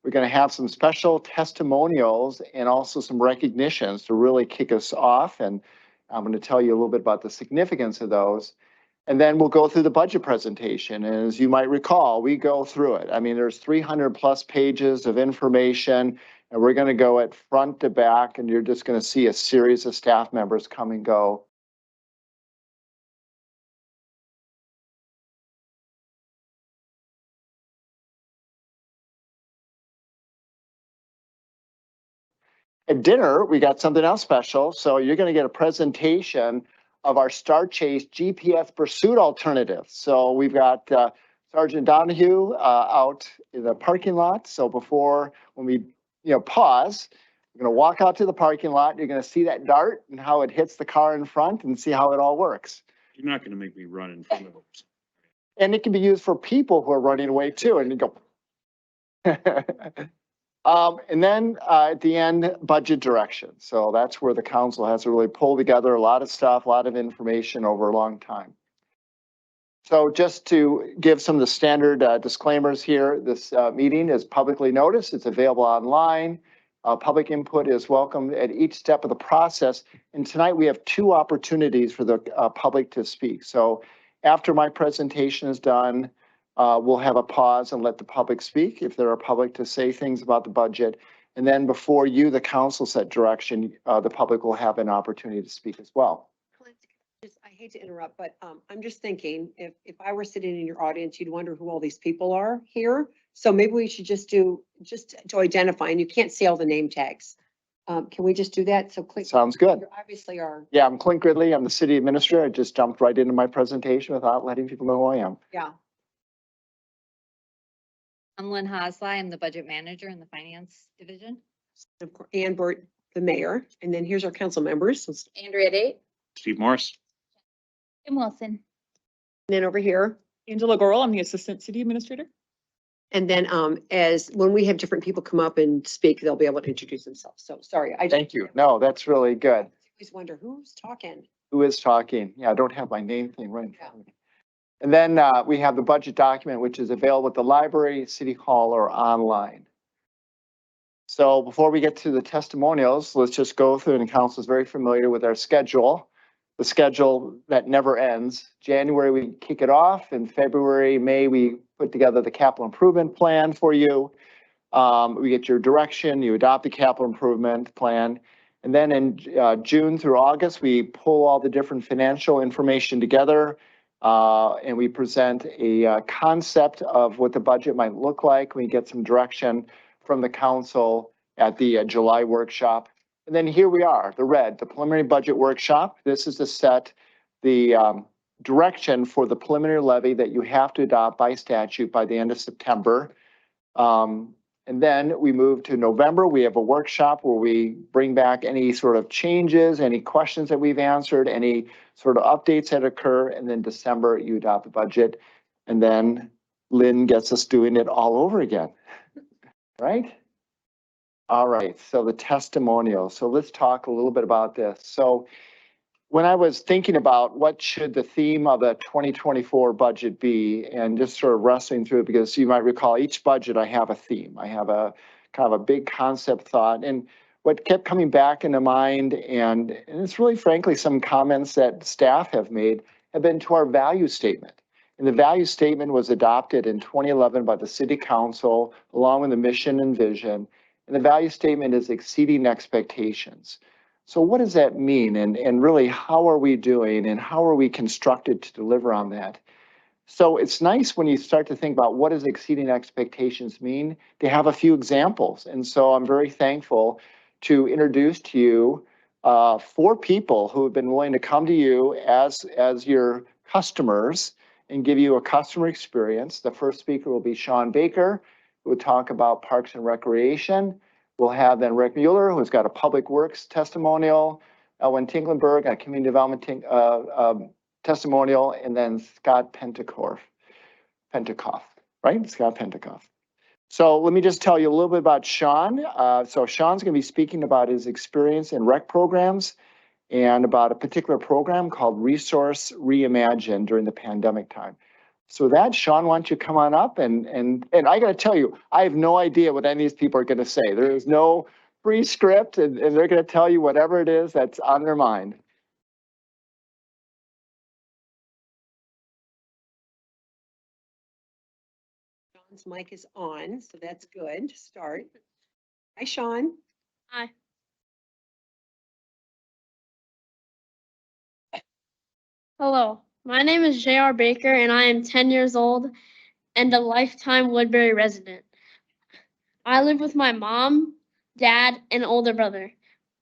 We're going to have some special testimonials and also some recognitions to really kick us off. And I'm going to tell you a little bit about the significance of those. And then we'll go through the budget presentation. And as you might recall, we go through it. I mean, there's 300 plus pages of information, and we're going to go at front to back, and you're just going to see a series of staff members come and go. At dinner, we got something else special. So you're going to get a presentation of our Star Chase GPS pursuit alternative. So we've got Sergeant Donahue out in the parking lot. So before, when we pause, we're going to walk out to the parking lot. You're going to see that dart and how it hits the car in front and see how it all works. You're not going to make me run in front of them. And it can be used for people who are running away too. And you go. And then at the end, budget direction. So that's where the council has to really pull together a lot of stuff, a lot of information over a long time. So just to give some of the standard disclaimers here, this meeting is publicly noticed. It's available online. Public input is welcome at each step of the process. And tonight we have 2 opportunities for the public to speak. So after my presentation is done, we'll have a pause and let the public speak if there are public to say things about the budget. And then before you, the council, set direction, the public will have an opportunity to speak as well. I hate to interrupt, but I'm just thinking if I were sitting in your audience, you'd wonder who all these people are here. So maybe we should just to identify, and you can't see all the name tags. Can we just do that? So Clint. Sounds good. You obviously are. Yeah, I'm Clint Gridley. I'm the city administrator. I just jumped right into my presentation without letting people know who I am. Yeah. I'm Lynn Hosley. I'm the budget manager in the finance division. Of course, Ann Burt, the mayor, and then here's our council members. Andrea Date. Steve Morris. Tim Wilson. And then over here, Angela Gorel, I'm the assistant city administrator. and then as when we have different people come up and speak, they'll be able to introduce themselves. So sorry, Thank you. No, that's really good. I always wonder who's talking. Who is talking? Yeah, I don't have my name thing right in front of me. And then we have the budget document, which is available at the library, city hall, or online. So before we get to the testimonials, let's just go through, and council is very familiar with our schedule. The schedule that never ends. January, we kick it off. In February, May, we put together the capital improvement plan for you. We get your direction, you adopt the capital improvement plan. And then in June through August, we pull all the different financial information together and we present a concept of what the budget might look like. We get some direction from the council at the July workshop. And then here we are, the preliminary budget workshop. This is to set the direction for the preliminary levy that you have to adopt by statute by the end of September. And then we move to November. We have a workshop where we bring back any sort of changes, any questions that we've answered, any sort of updates that occur. And then December, you adopt the budget. And then Lynn gets us doing it all over again, right? All right, so the testimonial. So let's talk a little bit about this. So when I was thinking about what should the theme of the 2024 budget be, and just sort of wrestling through it, because you might recall each budget I have a theme. I have a kind of a big concept thought, and what kept coming back into mind, and it's really frankly some comments that staff have made, have been to our value statement. And the value statement was adopted in 2011 by the city council, along with the mission and vision. And the value statement is exceeding expectations. So what does that mean? And really, how are we doing and how are we constructed to deliver on that? So it's nice when you start to think about what does exceeding expectations mean, to have a few examples. And so I'm very thankful to introduce to you 4 people who have been willing to come to you as your customers and give you a customer experience. The first speaker will be Sean Baker, who will talk about Parks and Recreation. We'll have then Rick Mueller, who's got a Public Works testimonial, Elwin Tinklenberg, a Community Development testimonial, and then Scott Pentecoff, right? Scott Pentecoff. So let me just tell you a little bit about Sean. So Sean's going to be speaking about his experience in rec programs and about a particular program called Resource Reimagined during the pandemic time. So with that, Sean, why don't you come on up and I gotta tell you, I have no idea what any of these people are gonna say. There is no pre-script and they're gonna tell you whatever it is that's on their mind. Sean's mic is on, so that's good to start. Hi, Sean. Hi. Hello, my name is J.R. Baker and I am 10 years old and a lifetime Woodbury resident. I live with my mom, dad, and older brother.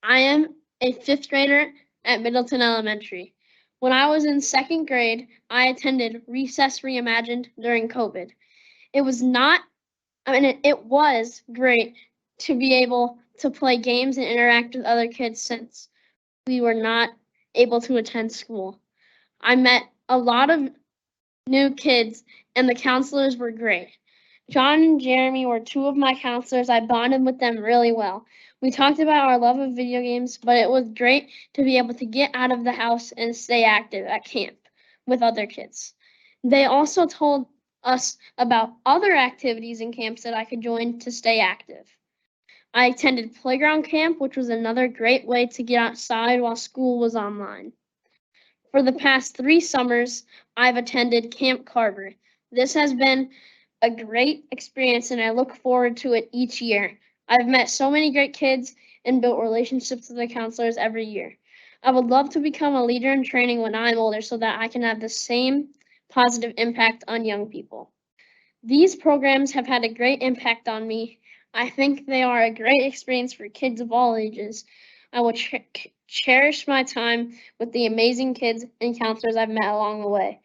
I am a fifth grader at Middleton Elementary. When I was in second grade, I attended Recess Reimagined during COVID. It was not, it was great to be able to play games and interact with other kids since we were not able to attend school. I met a lot of new kids and the counselors were great. John and Jeremy were two of my counselors. I bonded with them really well. We talked about our love of video games, but it was great to be able to get out of the house and stay active at camp with other kids. They also told us about other activities and camps that I could join to stay active. I attended playground camp, which was another great way to get outside while school was online. For the past 3 summers, I've attended Camp Carver. This has been a great experience and I look forward to it each year. I've met so many great kids and built relationships with the counselors every year. I would love to become a leader in training when I'm older so that I can have the same positive impact on young people. These programs have had a great impact on me. I think they are a great experience for kids of all ages. I will cherish my time with the amazing kids and counselors I've met along the way.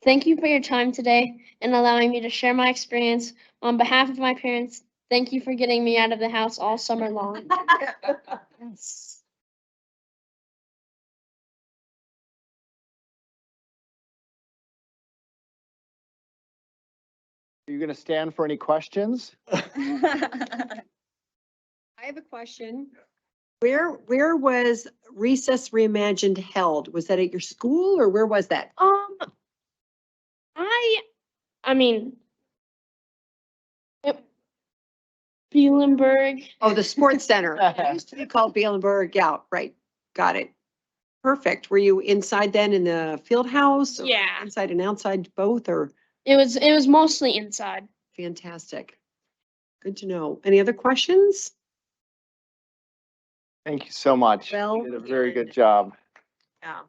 Thank you for your time today and allowing me to share my experience. On behalf of my parents, thank you for getting me out of the house all summer long. Yes. Are you gonna stand for any questions? I have a question. Where was Recess Reimagined held? Was that at your school or where was that? I mean, Bielenberg. Oh, the sports center. It used to be called Bielenberg. Yeah, right. Got it. Perfect. Were you inside then in the field house? or Yeah. Inside and outside both or It was mostly inside. fantastic? Good to know. Any other questions? Thank you so much. Well You did a very good done. job. Yeah.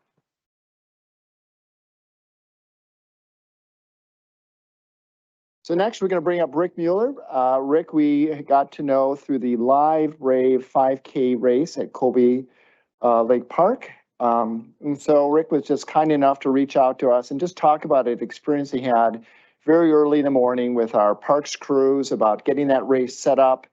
So next, we're going to bring up Rick Mueller. Rick, we got to know through the Live Rave 5K race at Colby Lake Park. And so Rick was just kind enough to reach out to us and just talk about an experience he had very early in the morning with our parks crews about getting that race set up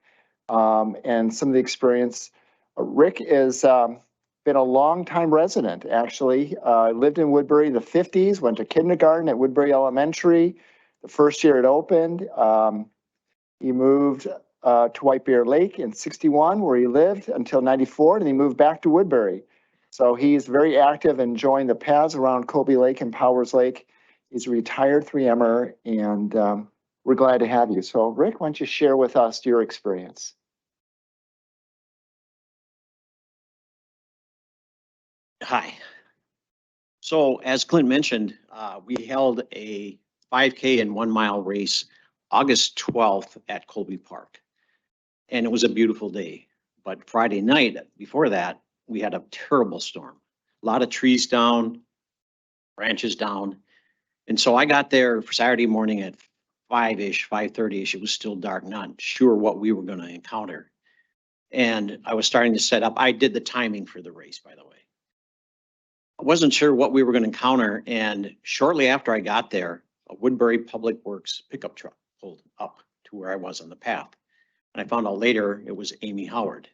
and some of the experience. Rick is been a longtime resident, actually. Lived in Woodbury in the 50s, went to kindergarten at Woodbury Elementary. The first year it opened, he moved to White Bear Lake in 61, where he lived until 94, and he moved back to Woodbury. So he's very active and joined the paths around Colby Lake and Powers Lake. He's a retired 3M'er, and we're glad to have you. So Rick, why don't you share with us your experience? Hi. So as Clint mentioned, we held a 5K and 1 mile race August 12th at Colby Park. And it was a beautiful day. But Friday night before that, we had a terrible storm. A lot of trees down, branches down. And so I got there for Saturday morning at 5-ish, 5:30-ish. It was still dark, not sure what we were going to encounter. And I was starting to set up. I did the timing for the race, by the way. I wasn't sure what we were going to encounter. And shortly after I got there, a Woodbury Public Works pickup truck pulled up to where I was on the path. And I found out later it was Amy Howard.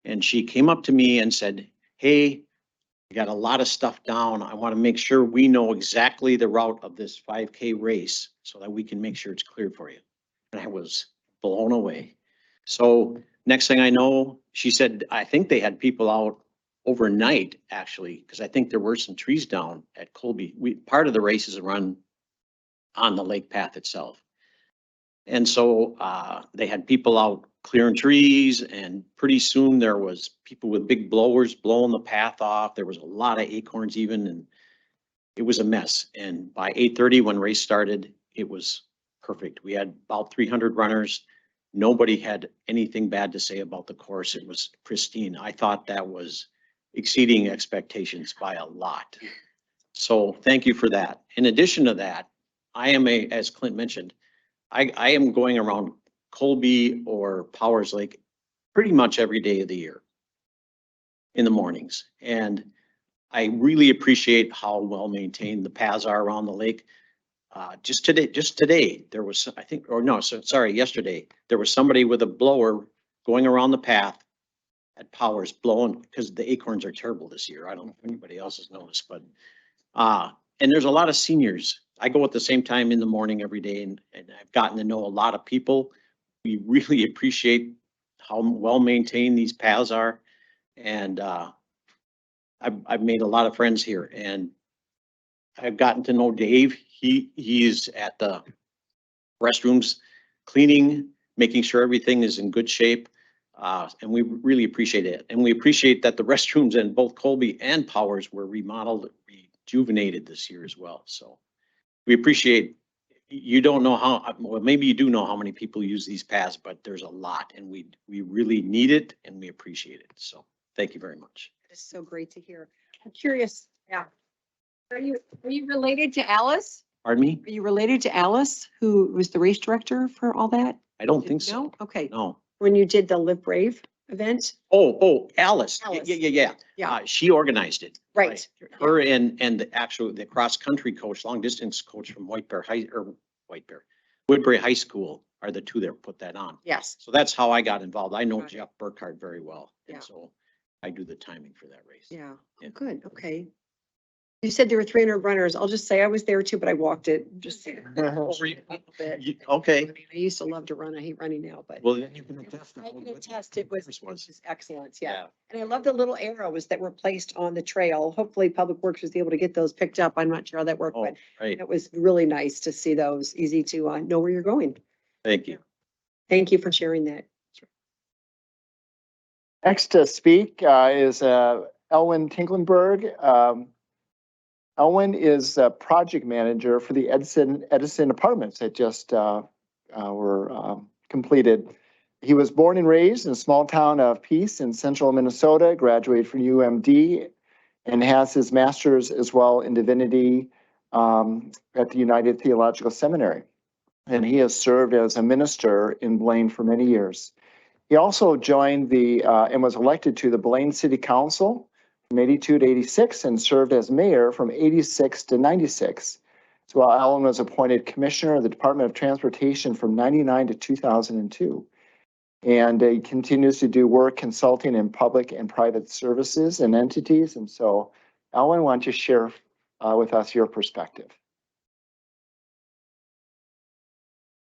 And she came up to me and said, "Hey, we got a lot of stuff down. I want to make sure we know exactly the route of this 5K race so that we can make sure it's clear for you." And I was blown away. So next thing I know, she said, I think they had people out overnight, actually, because I think there were some trees down at Colby. Part of the race is run on the lake path itself. And so they had people out clearing trees, and pretty soon there was people with big blowers blowing the path off. There was a lot of acorns even, and it was a mess. And by 8:30 when race started, it was perfect. We had about 300 runners. Nobody had anything bad to say about the course. It was pristine. I thought that was exceeding expectations by a lot. So thank you for that. In addition to that, I am as Clint mentioned, I am going around Colby or Powers Lake pretty much every day of the year in the mornings. And I really appreciate how well maintained the paths are around the lake. Just today, there was, I think, or no, so sorry, yesterday, there was somebody with a blower going around the path at Powers blowing, because the acorns are terrible this year. I don't know if anybody else has noticed, but, and there's a lot of seniors. I go at the same time in the morning every day, and I've gotten to know a lot of people. We really appreciate how well maintained these paths are. And I've made a lot of friends here, and I've gotten to know Dave. He's at the restrooms, cleaning, making sure everything is in good shape. And we really appreciate it. And we appreciate that the restrooms in both Colby and Powers were remodeled, rejuvenated this year as well. So we appreciate, you don't know how, well, maybe you do know how many people use these paths, but there's a lot, and we really need it and we appreciate it. So thank you very much. It's so great to hear. I'm curious, yeah. Are you related to Alice? Pardon me? Are you related to Alice, who was the race director for all that? I don't think so. No? Okay. No. When you did the Live Brave event? Oh, Alice. Alice. Yeah. Yeah. She organized it. Right. Her and the cross-country coach, long-distance coach from Woodbury High School are the two that put that on. Yes. So that's how I got involved. I know Right. Jeff Burkhardt very well. Yeah. And so I do the timing for that race. Yeah. Yeah. Good. Okay. You said there were 300 runners. I'll just say I was there too, but I walked it just a little bit. Okay. I mean, I used to love to run. I hate running now, but Well, then you can attest. I can attest it was First ones. just excellent. Yeah. And I love the little arrows that were placed on the trail. Hopefully Public Works was able to get those picked up. I'm not sure how that worked, Oh, but right. it was really nice to see those, easy to know where you're going. Thank you. Thank you for sharing that. Next to speak is Elwin Tinklenberg. Elwin is a project manager for the Edison Apartments that just were completed. He was born and raised in a small town of Peace in central Minnesota, graduated from UMD, and has his master's as well in divinity at the United Theological Seminary. And he has served as a minister in Blaine for many years. He also joined and was elected to the Blaine City Council from 82 to 86 and served as mayor from 86 to 96. So while Alan was appointed commissioner of the Department of Transportation from 99 to 2002. And he continues to do work consulting in public and private services and entities. And so Alan, why don't you share with us your perspective?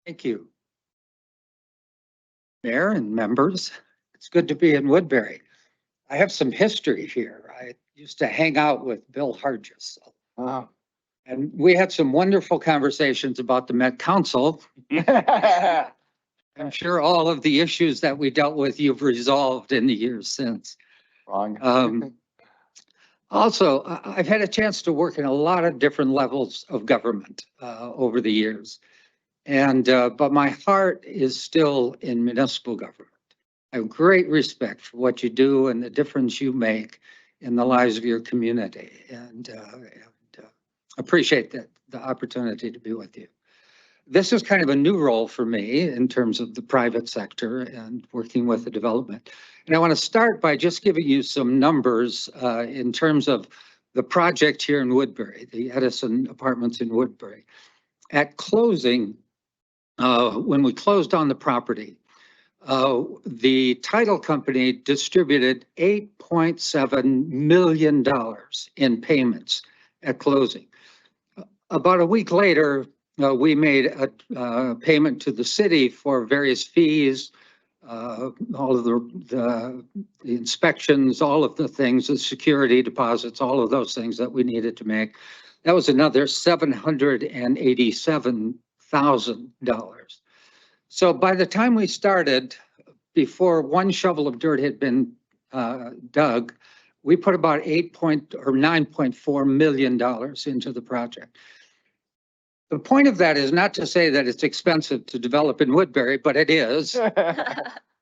Thank you. Mayor and members, it's good to be in Woodbury. I have some history here. I used to hang out with Bill Hargis. And we had some wonderful conversations about the Met Council. I'm sure all of the issues that we dealt with, you've resolved in the years since. Wrong. Also, I've had a chance to work in a lot of different levels of government over the years. And, but my heart is still in municipal government. I have great respect for what you do and the difference you make in the lives of your community, and appreciate the opportunity to be with you. This is kind of a new role for me in terms of the private sector and working with the development. And I want to start by just giving you some numbers in terms of the project here in Woodbury, the Edison Apartments in Woodbury. At closing, when we closed on the property, the title company distributed $8.7 million in payments at closing. About a week later, we made a payment to the city for various fees, all of the inspections, all of the things, the security deposits, all of those things that we needed to make. That was another $787,000. So by the time we started, before one shovel of dirt had been dug, we put about $9.4 million into the project. The point of that is not to say that it's expensive to develop in Woodbury, but it is.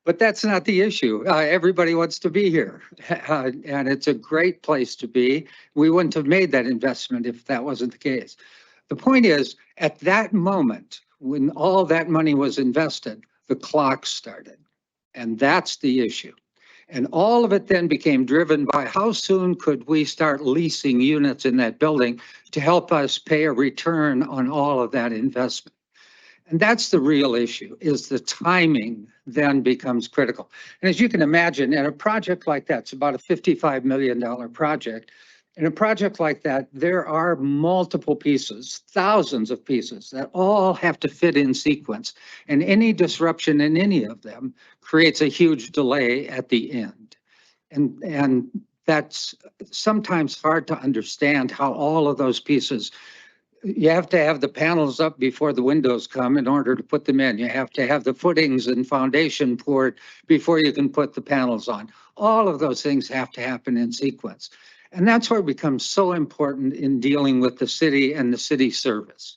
But that's not the issue. Everybody wants to be here, and it's a great place to be. We wouldn't have made that investment if that wasn't the case. The point is, at that moment, when all that money was invested, the clock started. And that's the issue. And all of it then became driven by how soon could we start leasing units in that building to help us pay a return on all of that investment. And that's the real issue, is the timing then becomes critical. And as you can imagine, in a project like that, it's about a $55 million project. In a project like that, there are multiple pieces, thousands of pieces that all have to fit in sequence. And any disruption in any of them creates a huge delay at the end. And that's sometimes hard to understand how all of those pieces, you have to have the panels up before the windows come in order to put them in. You have to have the footings and foundation poured before you can put the panels on. All of those things have to happen in sequence. And that's where it becomes so important in dealing with the city and the city service,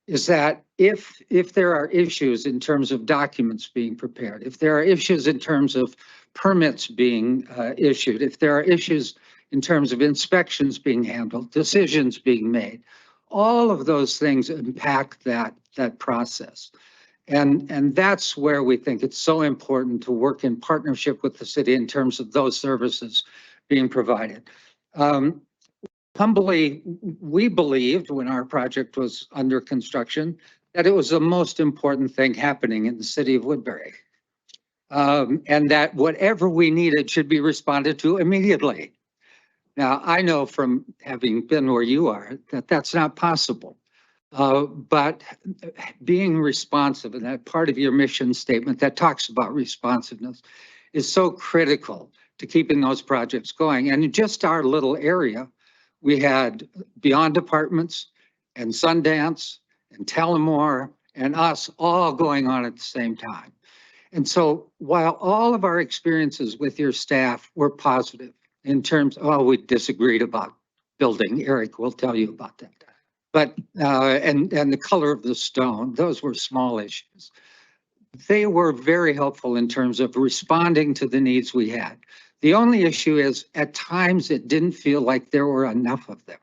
is that if there are issues in terms of documents being prepared, if there are issues in terms of permits being issued, if there are issues in terms of inspections being handled, decisions being made, all of those things impact that process. And that's where we think it's so important to work in partnership with the city in terms of those services being provided. Humbly, we believed when our project was under construction that it was the most important thing happening in the city of Woodbury. And that whatever we needed should be responded to immediately. Now, I know from having been where you are that that's not possible. But being responsive, and that part of your mission statement that talks about responsiveness, is so critical to keeping those projects going. And in just our little area, we had Beyond Apartments and Sundance and Tullamore and us all going on at the same time. And so while all of our experiences with your staff were positive in terms, we disagreed about building, Eric will tell you about that. But, and the color of the stone, those were small issues. They were very helpful in terms of responding to the needs we had. The only issue is at times it didn't feel like there were enough of them.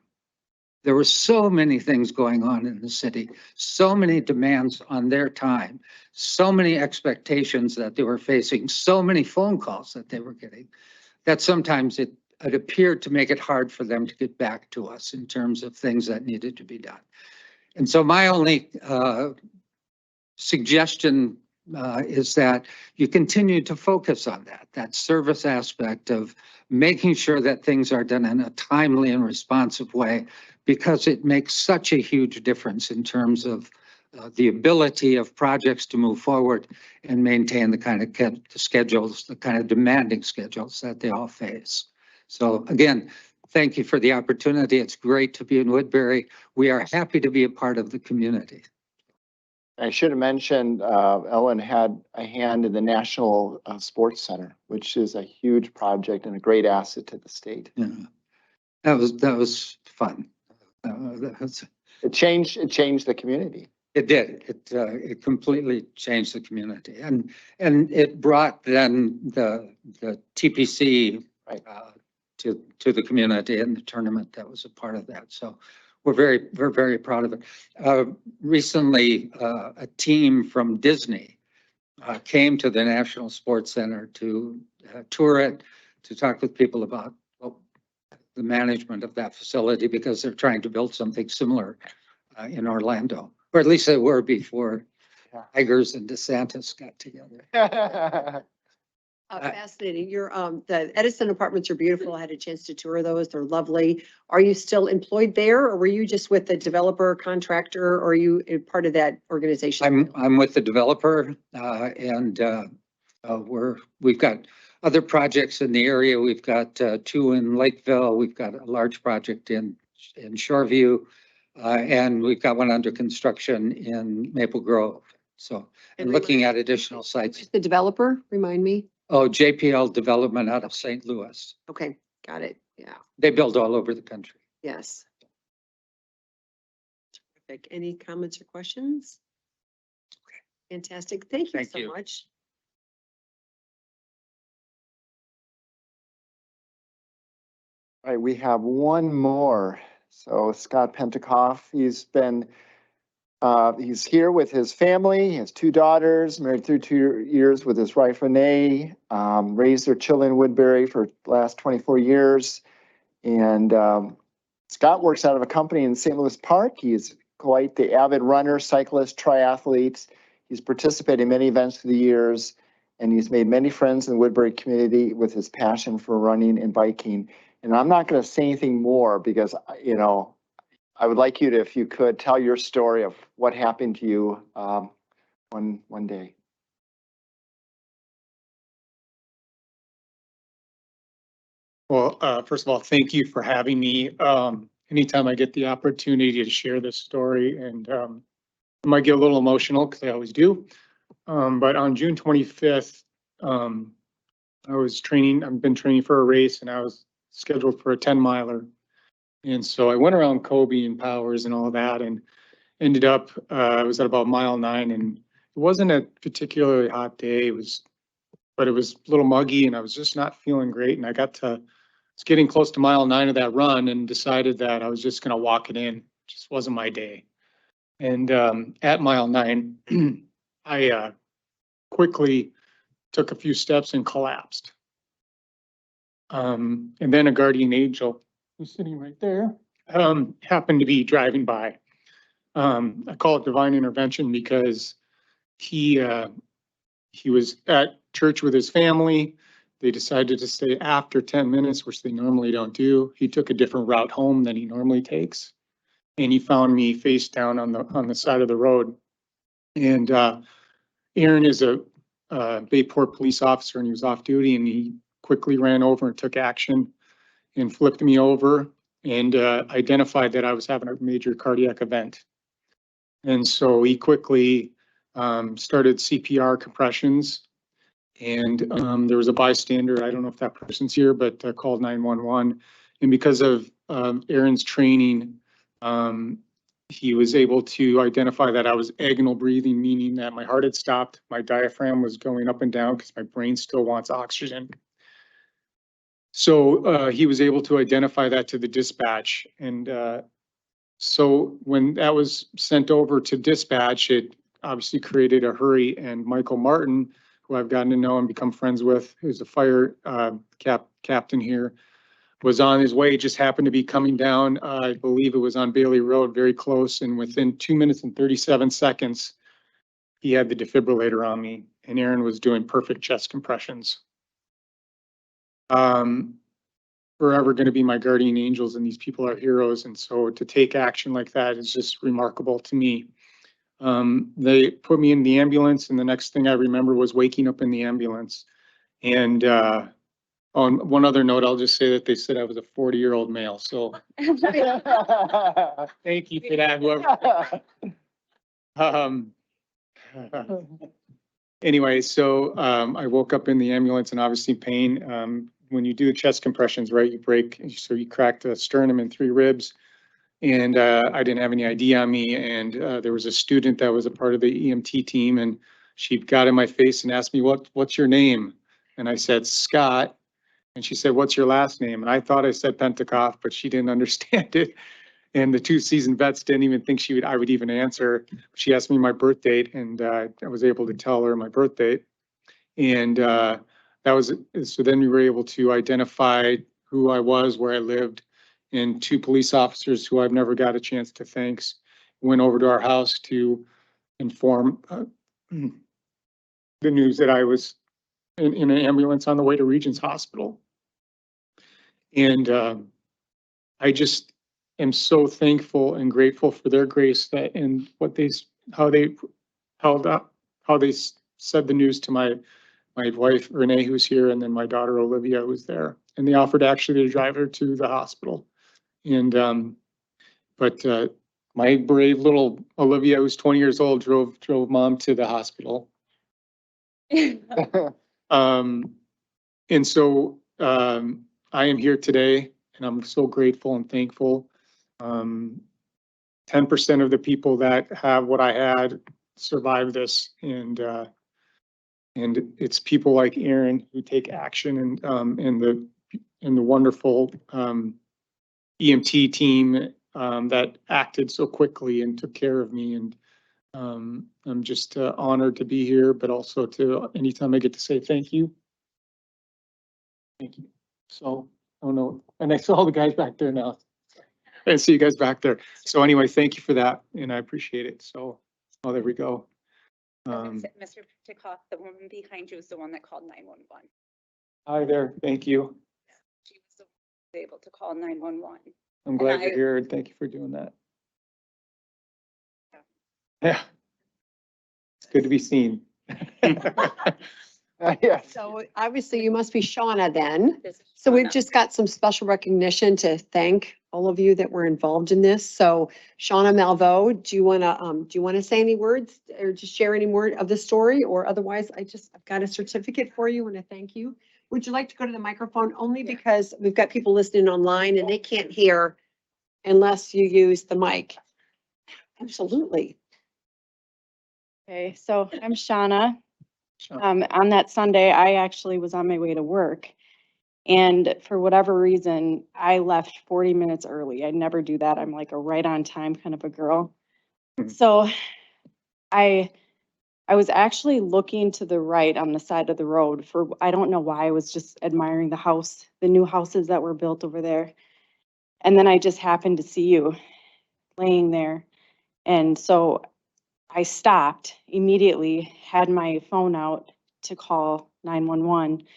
There were so many things going on in the city, so many demands on their time, so many expectations that they were facing, so many phone calls that they were getting, that sometimes it appeared to make it hard for them to get back to us in terms of things that needed to be done. And so my only suggestion is that you continue to focus on that service aspect of making sure that things are done in a timely and responsive way, because it makes such a huge difference in terms of the ability of projects to move forward and maintain the kind of schedules, the kind of demanding schedules that they all face. So again, thank you for the opportunity. It's great to be in Woodbury. We are happy to be a part of the community. I should have mentioned, Ellen had a hand in the National Sports Center, which is a huge project and a great asset to the state. Yeah, that was fun. It changed the community. It did. It completely changed the community, and it brought then the TPC Right. To the community and the tournament that was a part of that. So we're very proud of it. Recently, a team from Disney came to the National Sports Center to tour it, to talk with people about the management of that facility, because they're trying to build something similar in Orlando, or at least they were before Tigers and DeSantis got together. Fascinating. Your, the Edison apartments are beautiful. I had a chance to tour those. They're lovely. Are you still employed there, or were you just with the developer contractor, or are you a part of that organization? I'm with the developer, and we've got other projects in the area. We've got 2 in Lakeville. We've got a large project in in Shoreview. And we've got one under construction in Maple Grove. So, and looking at additional sites. The developer, remind me. Oh, JPL Development out of St. Louis. Okay, got it. Yeah, They build all over the country. yes. Terrific. Any comments or questions? Fantastic. Thank you Thank so you. much. All right, we have one more. So Scott Pentecoff, he's here with his family, he has two daughters, married through 2 years with his wife Renee, raised their children in Woodbury for the last 24 years. And Scott works out of a company in St. Louis Park. He's quite the avid runner, cyclist, triathlete. He's participated in many events through the years, and he's made many friends in the Woodbury community with his passion for running and biking. And I'm not going to say anything more because, you know, I would like you to, if you could, tell your story of what happened to you one day. Well, first of all, thank you for having me. Anytime I get the opportunity to share this story, and I might get a little emotional because I always do. But on June 25th, I was training, I've been training for a race, and I was scheduled for a 10-miler. And so I went around Kobe and Powers and all that, and ended up, I was at about mile 9, and it wasn't a particularly hot day. But it was a little muggy, and I was just not feeling great. And I was getting close to mile 9 of that run, and decided that I was just going to walk it in. It just wasn't my day. And at mile 9, I quickly took a few steps and collapsed. And then a guardian angel, who's sitting right there, happened to be driving by. I call it divine intervention because he was at church with his family. They decided to stay after 10 minutes, which they normally don't do. He took a different route home than he normally takes. And he found me face down on the side of the road. And Aaron is a Bayport police officer, and he was off duty, and he quickly ran over and took action and flipped me over and identified that I was having a major cardiac event. And so he quickly started CPR compressions, and there was a bystander, I don't know if that person's here, but called 911. And because of Aaron's training, he was able to identify that I was agonal breathing, meaning that my heart had stopped, my diaphragm was going up and down because my brain still wants oxygen. So he was able to identify that to the dispatch. And so when that was sent over to dispatch, it obviously created a hurry, and Michael Martin, who I've gotten to know and become friends with, who's a fire captain here, was on his way, just happened to be coming down, I believe it was on Bailey Road, very close, and within 2 minutes and 37 seconds, he had the defibrillator on me, and Aaron was doing perfect chest compressions. Forever going to be my guardian angels, and these people are heroes, and so to take action like that is just remarkable to me. They put me in the ambulance, and the next thing I remember was waking up in the ambulance. And on one other note, I'll just say that they said I was a 40-year-old male. So thank you for that, whoever. Anyway, so I woke up in the ambulance and obviously pain. When you do chest compressions, right, you break, so you cracked the sternum and 3 ribs. And I didn't have any ID on me. And there was a student that was a part of the EMT team, and she got in my face and asked me, what's your name? And I said, Scott. And she said, what's your last name? And I thought I said Pentecoff, but she didn't understand it. And the 2 seasoned vets didn't even think I would even answer. She asked me my birth date, and I was able to tell her my birth date. And so then we were able to identify who I was, where I lived, and 2 police officers who I've never got a chance to thank went over to our house to inform the news that I was in an ambulance on the way to Regions Hospital. And I just am so thankful and grateful for their grace that and how they said the news to my wife Renee, who's here, and then my daughter Olivia, who's there, and they offered actually to drive her to the hospital. And but, my brave little Olivia, who's 20 years old, drove mom to the hospital. And so, I am here today and I'm so grateful and thankful. 10% of the people that have what I had survive this, and it's people like Aaron who take action, and the wonderful, EMT team, that acted so quickly and took care of me. And, I'm just honored to be here, but also to anytime I get to say thank you. Thank you. So, oh no, and I saw the guys back there now. I see you guys back there. So anyway, thank you for that, and I appreciate it. So, oh, there we go. Mr. Tikoff, the woman behind you is the one that called 911. Hi there, thank you. She was the one able to call 911. I'm glad I- you're here, and thank you for doing that. Yeah. It's good to be seen. Yes. So obviously you must be Shauna then. This is So we've Shauna. just got some special recognition to thank all of you that were involved in this. So Shauna Malveaux, do you want to say any words or just share any more of the story? Or otherwise, I've got a certificate for you and a thank you. Would you like to go to the microphone only because we've got people listening online and they can't hear unless you use the mic? Absolutely. Okay, so I'm Shauna. Sure. On that Sunday, I actually was on my way to work. And for whatever reason, I left 40 minutes early. I never do that. I'm like a right on time kind of a girl. Mhm. So I was actually looking to the right on the side of the road for, I don't know why, I was just admiring the new houses that were built over there. And then I just happened to see you laying there. And so I stopped immediately, had my phone out to call 911.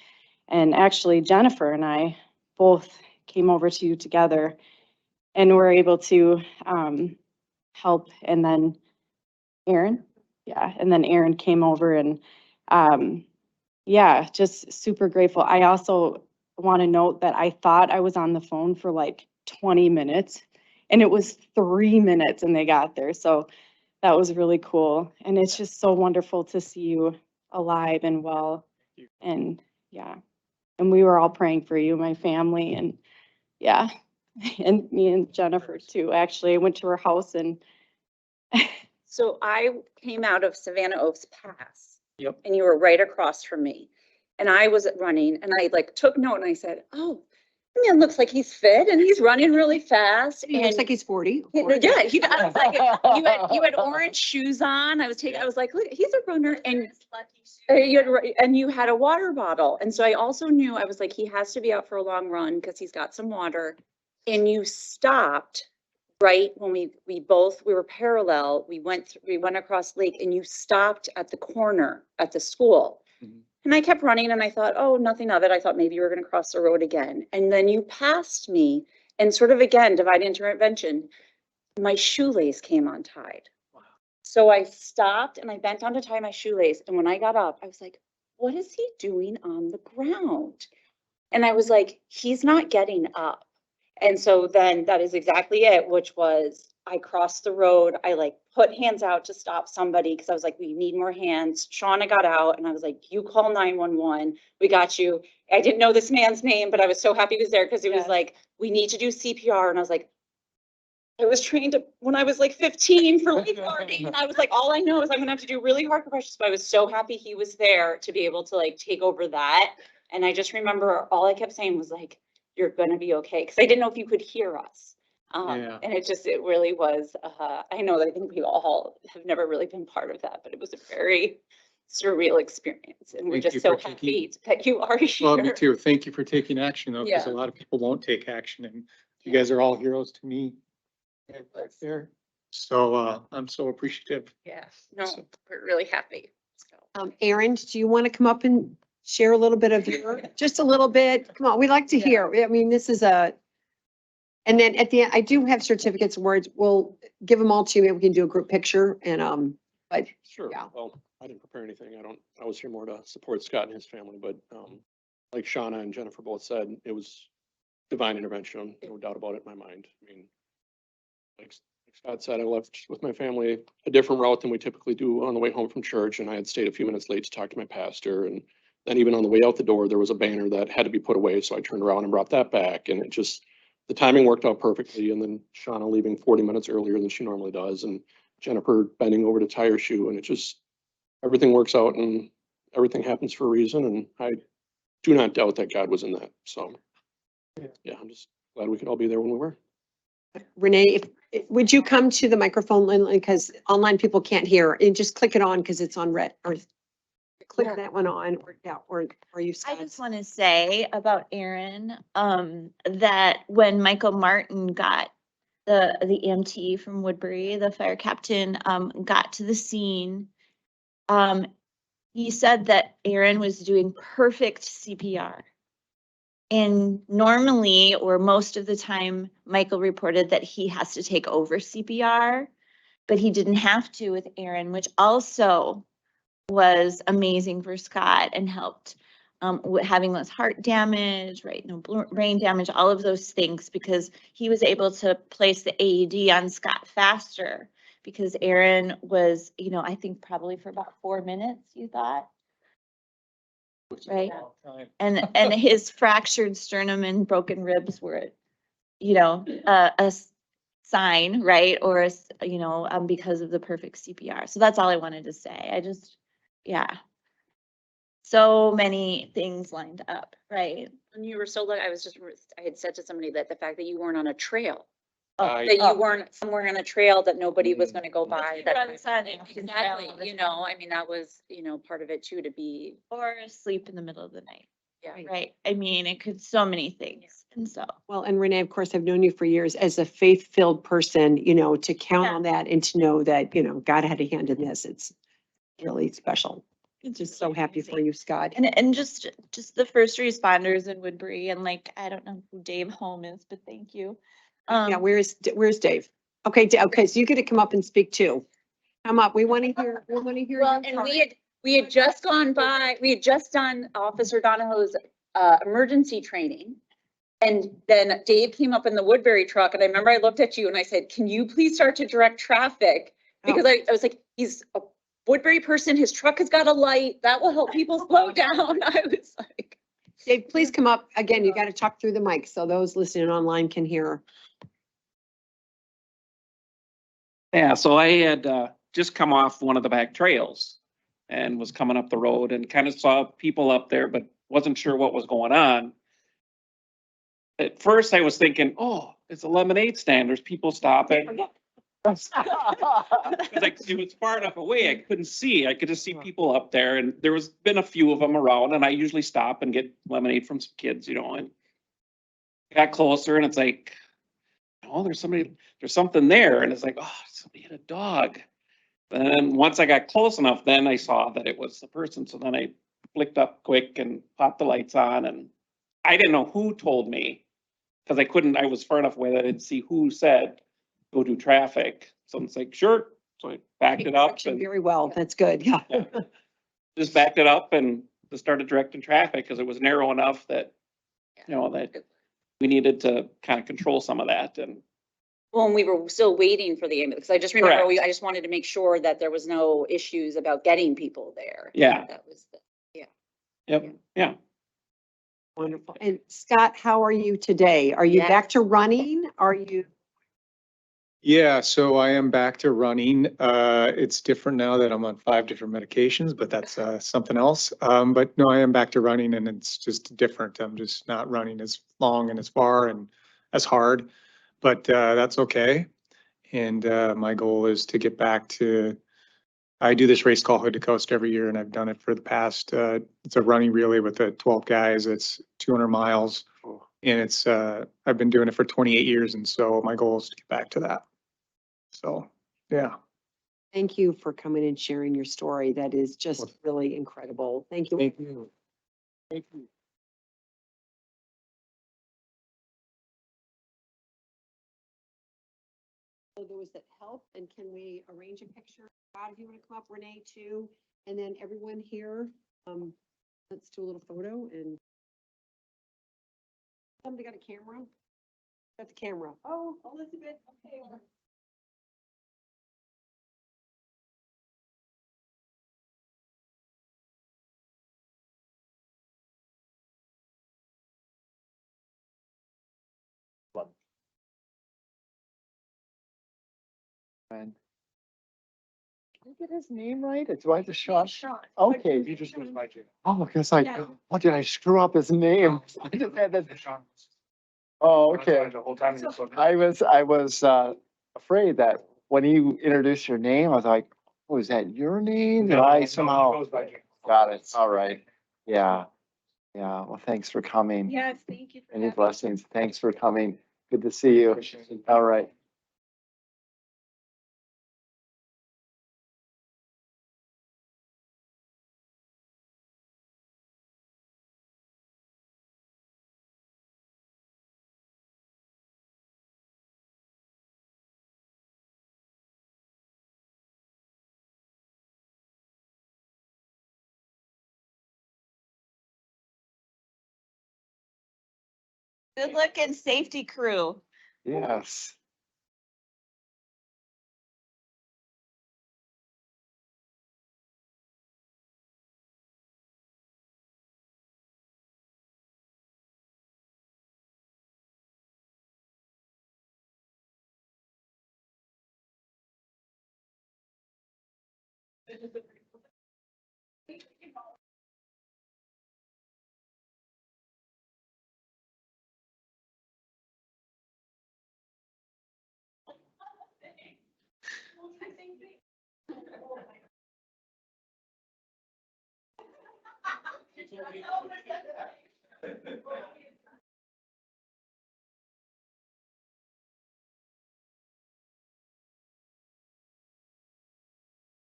And actually Jennifer and I both came over to you together and were able to help. And then Aaron, and then Aaron came over and just super grateful. I also want to note that I thought I was on the phone for like 20 minutes and it was 3 minutes and they got there. So that was really cool. And it's just so wonderful to see you alive and well. And and we were all praying for you, my family, and and me and Jennifer too. Actually, I went to her house and So I came out of Savannah Oaks Pass. Yep. And you were right across from me. And I was running and I like took note and I said, oh, man, looks like he's fit and he's running really fast. He looks And like he's 40. yeah, he does. Like, you had orange shoes on. I was like, look, he's a runner. And you had a water bottle. And so I also knew, I was like, he has to be out for a long run because he's got some water. And you stopped right when we were parallel. We went across lake and you stopped at the corner at the school. Mhm. And I kept running and I thought, oh, nothing of it. I thought maybe you were going to cross the road again. And then you passed me and sort of again, divine intervention, my shoelace came untied. Wow. So I stopped and I bent down to tie my shoelace. And when I got up, I was like, what is he doing on the ground? And I was like, he's not getting up. And so then that is exactly it, which was I crossed the road. I like put hands out to stop somebody because I was like, we need more hands. Shauna got out and I was like, you call 911. We got you. I didn't know this man's name, but I was so happy he was there because he was like, we need to do CPR. And I was like, I was trained when I was like 15 for lifeguarding. And I was like, all I know is I'm gonna have to do really hard compressions. But I was so happy he was there to be able to like take over that. And I just remember all I kept saying was like, you're gonna be okay. Cause I didn't know if you could hear us. Yeah. And it really was, I know that I think we all have never really been part of that, but it was a very surreal experience. And we're Thank you just so for happy that you are Well, me here. too. Thank you for taking action though, because a Yeah. lot of people won't take action, and you guys are all heroes to me. Right there. So, I'm so appreciative. Yeah, no, So- we're really happy. So. Aaron, do you want to come up and share a little bit of your, just a little bit? Come on, we'd like to hear. I mean, this is and then at the end, I do have certificates and words. We'll give them all to you. Maybe we can do a group picture and, but Sure. Yeah. Well, I didn't prepare anything. I was here more to support Scott and his family, but, like Shauna and Jennifer both said, it was divine intervention, no doubt about it in my mind. I mean, like Scott said, I left with my family a different route than we typically do on the way home from church, and I had stayed a few minutes late to talk to my pastor, and then even on the way out the door, there was a banner that had to be put away, so I turned around and brought that back, and it just, the timing worked out perfectly, and then Shauna leaving 40 minutes earlier than she normally does, and Jennifer bending over to tie her shoe, and it just, everything works out and everything happens for a reason, and I do not doubt that God was in that, so. Yeah, I'm just glad we could all be there when we were. Renee, would you come to the microphone, Lindley, because online people can't hear, and just click it on because it's on red, or click Yeah. that one on, or, yeah, or you. I just want to say about Aaron, that when Michael Martin got the EMT from Woodbury, the fire captain, got to the scene, he said that Aaron was doing perfect CPR. And normally, or most of the time, Michael reported that he has to take over CPR, but he didn't have to with Aaron, which also was amazing for Scott and helped with having less heart damage, right? No brain damage, all of those things, because he was able to place the AED on Scott faster because Aaron was, I think probably for about 4 minutes, you thought? Right? And his fractured sternum and broken ribs were, a sign, right? Or, because of the perfect CPR. So that's all I wanted to say. Yeah. So many things lined up, right? When you were so lucky, I had said to somebody that the fact that you weren't on a trail, I- that you weren't somewhere on a trail that nobody was gonna go by. But That you run on a Exactly, trail. I mean, that was, part of it too, to be, Or asleep in the middle of the night, yeah. right? I mean, it could, so many things. And so, Well, and Renee, of course, I've known you for years as a faith-filled person, to count Yeah. on that and to know that, God had a hand in this. It's really special. it's Just so happy for you, Scott. And just the first responders in Woodbury and I don't know who Dave Home is, but thank you. Yeah, where's Dave? Okay, okay, so you get to come up and speak too. Come up. We want to hear, Well, your and part. we had just gone by, we had just done Officer Donahoe's emergency training. And then Dave came up in the Woodbury truck, and I remember I looked at you and I said, can you please start to direct traffic? Because I was like, he's a Woodbury person, his truck has got a light, that will help people slow down. I was like. Dave, please come up. Again, you got to talk through the mic so those listening online can hear. Yeah, so I had just come off one of the back trails and was coming up the road and kind of saw people up there, but wasn't sure what was going on. At first I was thinking, oh, it's a lemonade stand. There's people stopping. Because it was far enough away, I couldn't see. I could just see people up there, and there was been a few of them around, and I usually stop and get lemonade from some kids, and got closer, and it's like, oh, there's something there, and it's like, oh, somebody hit a dog. And then once I got close enough, then I saw that it was the person, so then I flicked up quick and popped the lights on, and I didn't know who told me, because I was far enough away that I didn't see who said, go do traffic. So it's like, sure. So I backed it up and Very well. That's good. Yeah. just backed it up and just started directing traffic because it was narrow enough that, that we needed to kind of control some of that. And Well, and we were still waiting for the ambulance. I just remember, Correct. I just wanted to make sure that there was no issues about getting people there. Yeah. That was yep, yeah. Wonderful. And Scott, how are you today? Are you Yes. back to running? Are you? Yeah, so I am back to running. It's different now that I'm on 5 different medications, but that's something else. But no, I am back to running, and it's just different. I'm just not running as long and as far and as hard, but that's okay. And my goal is to get back to, I do this race called Hood to Coast every year, and I've done it for the past, it's a running relay with 12 guys. It's 200 miles. And it's, I've been doing it for 28 years. And so my goal is to get back to that. So, yeah. Thank you for coming and sharing your story. That is just really incredible. Thank you. Thank you. Thank you. So there was that help, and can we arrange a picture? Scott, if you want to come up, Renee too, and then everyone here. Let's do a little photo and. Somebody got a camera? Got the camera. Oh, Elizabeth, okay. Did I get his name right? Do I have to Sean? Okay. He just goes by Jay. Oh, because I, Yeah. what did I screw up his name? I just had that. Oh, okay. The whole time. I was afraid that when you introduced your name, I was like, oh, is that your name? Did I somehow? Got it. All right. Yeah. Yeah. Well, thanks for coming. Yes, thank you. Any blessings. Thanks for coming. Good to see you. All right. Good looking safety crew. Yes.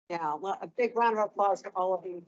Yeah, a big round of applause for all of you.